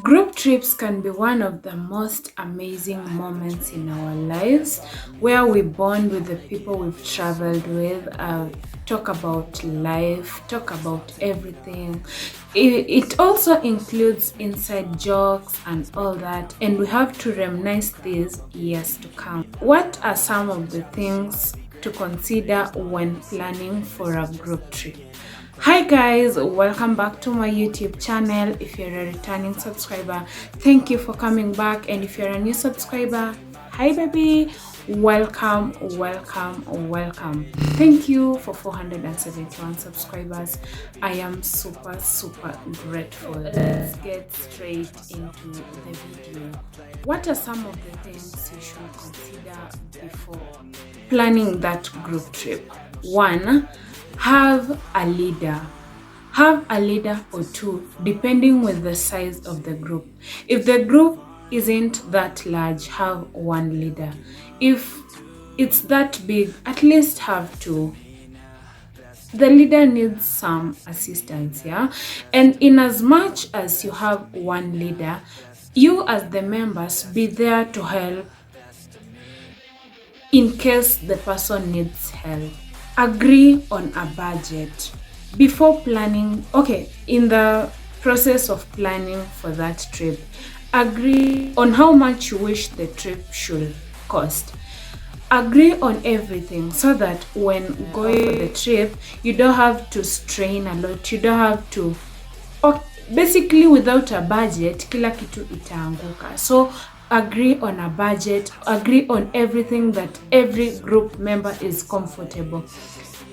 Group trips can be one of the most amazing moments in our lives where we bond with the people we've traveled with, talk about life, talk about everything. It also includes inside jokes and all that, and we have to reminisce these years to come. What are some of the things to consider when planning for a group trip? Hi guys, welcome back to my YouTube channel. If you're a returning subscriber, thank you for coming back, and if you're a new subscriber, hi baby, welcome. Thank you for 471 subscribers. I am super grateful. Let's get straight into the video. What are some of the things you should consider before planning that group trip? 1, have a leader. Have a leader or two, depending with the size of the group. If the group isn't that large, have one leader. If it's that big, at least have two. The leader needs some assistance, yeah? And in as much as you have one leader, you as the members be there to help in case the person needs help. Agree on a budget before planning. Okay, in the process of planning for that trip, agree on how much you wish the trip should cost. Agree on everything so that when going for the trip, you don't have to strain a lot. You don't have to, basically without a budget, kila kitu itaanguka. So agree on a budget, agree on everything that every group member is comfortable.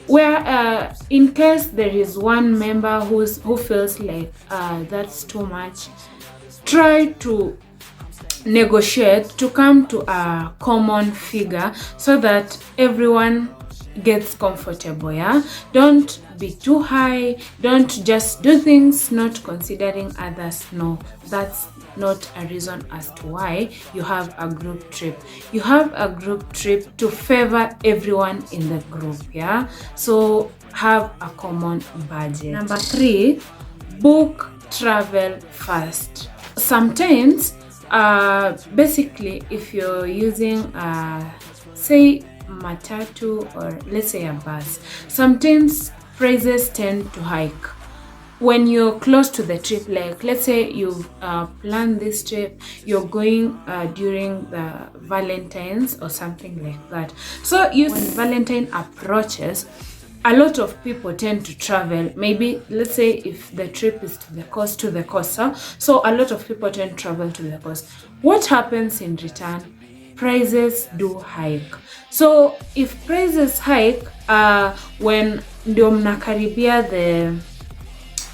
Where in case there is one member who feels like that's too much, try to negotiate to come to a common figure so that everyone gets comfortable, yeah? Don't be too high, don't just do things not considering others. No, that's not a reason as to why you have a group trip. You have a group trip to favor everyone in the group, yeah? So have a common budget. Number 3, book travel first. Sometimes basically if you're using say matatu, or let's say a bus, sometimes prices tend to hike when you're close to the trip. Like let's say you've planned this trip, you're going during the Valentine's or something like that. So when Valentine approaches, a lot of people tend to travel. Maybe let's say if the trip is to the coast, huh? So a lot of people tend to travel to the coast. What happens in return? Prices do hike. So if prices hike when ndio mnakaribia the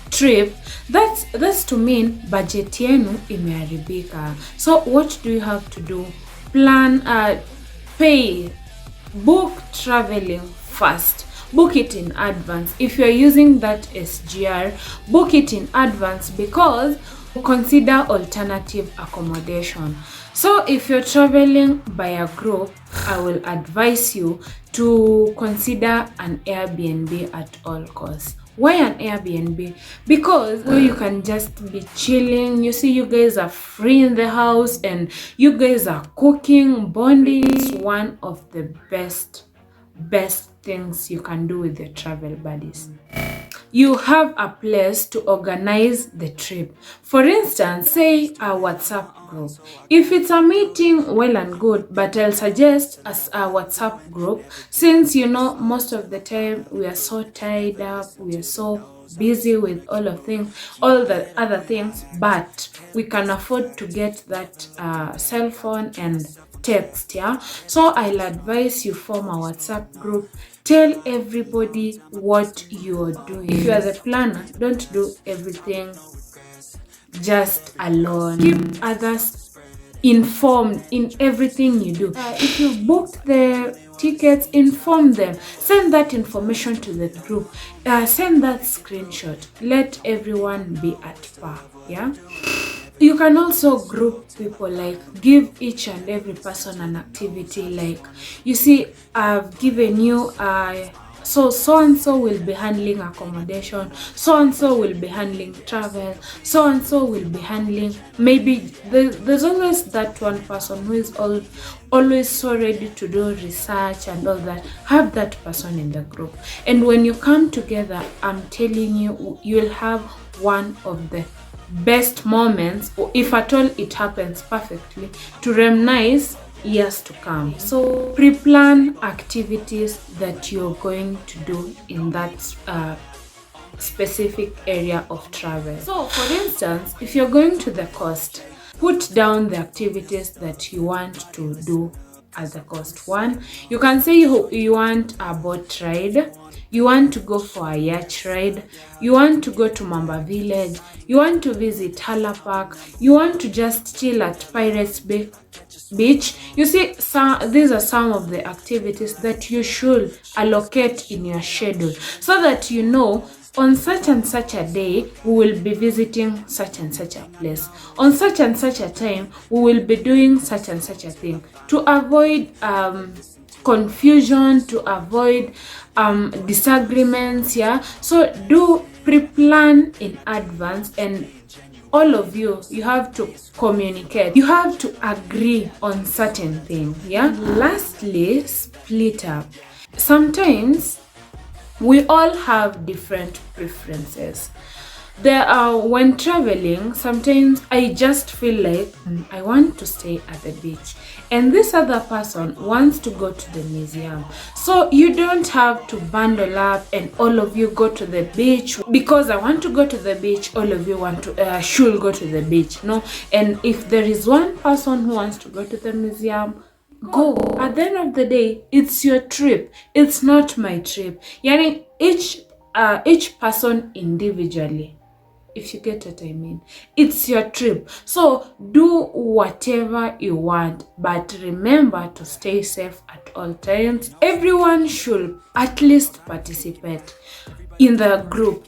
trip, that's to mean budget yenu imeharibika. So what do you have to do? Plan, book traveling first. Book it in advance. If you're using that SGR, book it in advance because consider alternative accommodation. So if you're traveling by a group, I will advise you to consider an Airbnb at all costs. Why an Airbnb? Because you can just be chilling. You see, you guys are free in the house and you guys are cooking, bonding. It's one of the best things you can do with your travel buddies. You have a place to organize the trip. For instance, say a WhatsApp group. If it's a meeting, well and good, but I'll suggest as a WhatsApp group, since you know most of the time we are so tied up, we are so busy with all the other things, but we can afford to get that cell phone and text, yeah? So I'll advise you form a WhatsApp group. Tell everybody what you're doing. If you are the planner, don't do everything just alone. Keep others informed in everything you do. If you've booked the tickets, inform them. Send that information to the group. Send that screenshot. Let everyone be at par, yeah? You can also group people, like give each and every person an activity. Like, you see, I've given you so and so will be handling accommodation, so and so will be handling travel, so and so will be handling, maybe there's always that one person who is always so ready to do research and all that. Have that person in the group, and when you come together, I'm telling you, you'll have one of the best moments, or if at all it happens perfectly, to reminisce years to come. So pre-plan activities that you're going to do in that specific area of travel. So for instance, if you're going to the coast, put down the activities that you want to do at the coast. One, you can say you want a boat ride, you want to go for a yacht ride, you want to go to Mamba Village, you want to visit Hala Park, you want to just chill at Pirates Beach. You see, these are some of the activities that you should allocate in your schedule, so that you know on such and such a day we will be visiting such and such a place. On such and such a time we will be doing such and such a thing, to avoid confusion, to avoid disagreements. Yeah, so do pre-plan in advance, and all of you have to communicate, you have to agree on certain things. Yeah, lastly, split up. Sometimes we all have different preferences. There are, when traveling, sometimes I just feel like I want to stay at the beach, and this other person wants to go to the museum. So you don't have to bundle up and all of you go to the beach because I want to go to the beach, all of you want to should go to the beach. No, and if there is one person who wants to go to the museum, go. At the end of the day, it's your trip, it's not my trip. Yani each person individually, if you get what I mean. It's your trip, so do whatever you want, but remember to stay safe at all times. Everyone should at least participate in the group.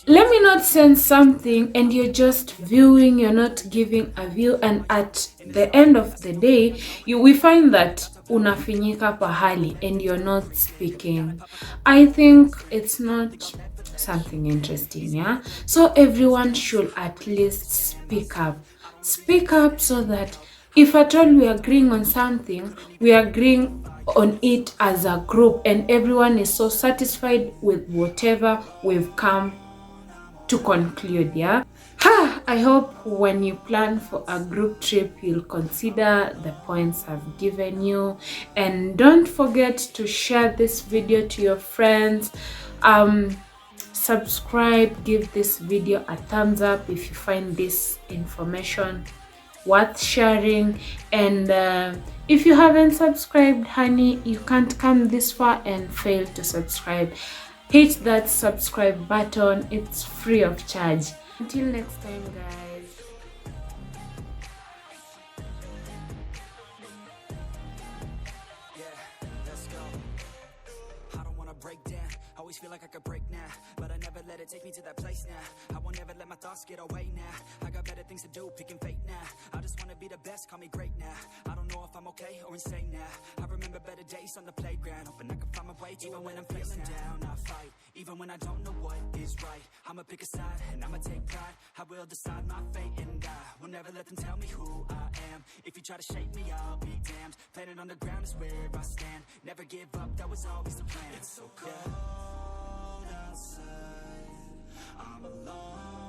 Let me not send something and you're just viewing, you're not giving a view, and at the end of the day we find that unafinyika pahali and you're not speaking. I think it's not something interesting. Yeah, so everyone should at least speak up, so that if at all we are agreeing on something, we are agreeing on it as a group, and everyone is so satisfied with whatever we've come to conclude. Yeah, I hope when you plan for a group trip, you'll consider the points I've given you, and don't forget to share this video to your friends. Subscribe, give this video a thumbs up if you find this information worth sharing, and if you haven't subscribed, honey, you can't come this far and fail to subscribe. Hit that subscribe button, it's free of charge. Until next time, guys. Always feel like I could break now, but I never let it take me to that place now. I won't ever let my thoughts get away now. I got better things to do, picking fate now. I just wanna be the best, call me great now. I don't know if I'm okay or insane now. I remember better days on the playground, hoping I can find my way even when I'm feeling down. I fight, even when I don't know what is right. I'ma pick a side and I'ma take pride. I will decide my fate and I will never let them tell me who I am. If you try to shake me, I'll be damned. Planet on the ground is where I stand. Never give up, that was always the plan. It's so cold outside, I'm alone.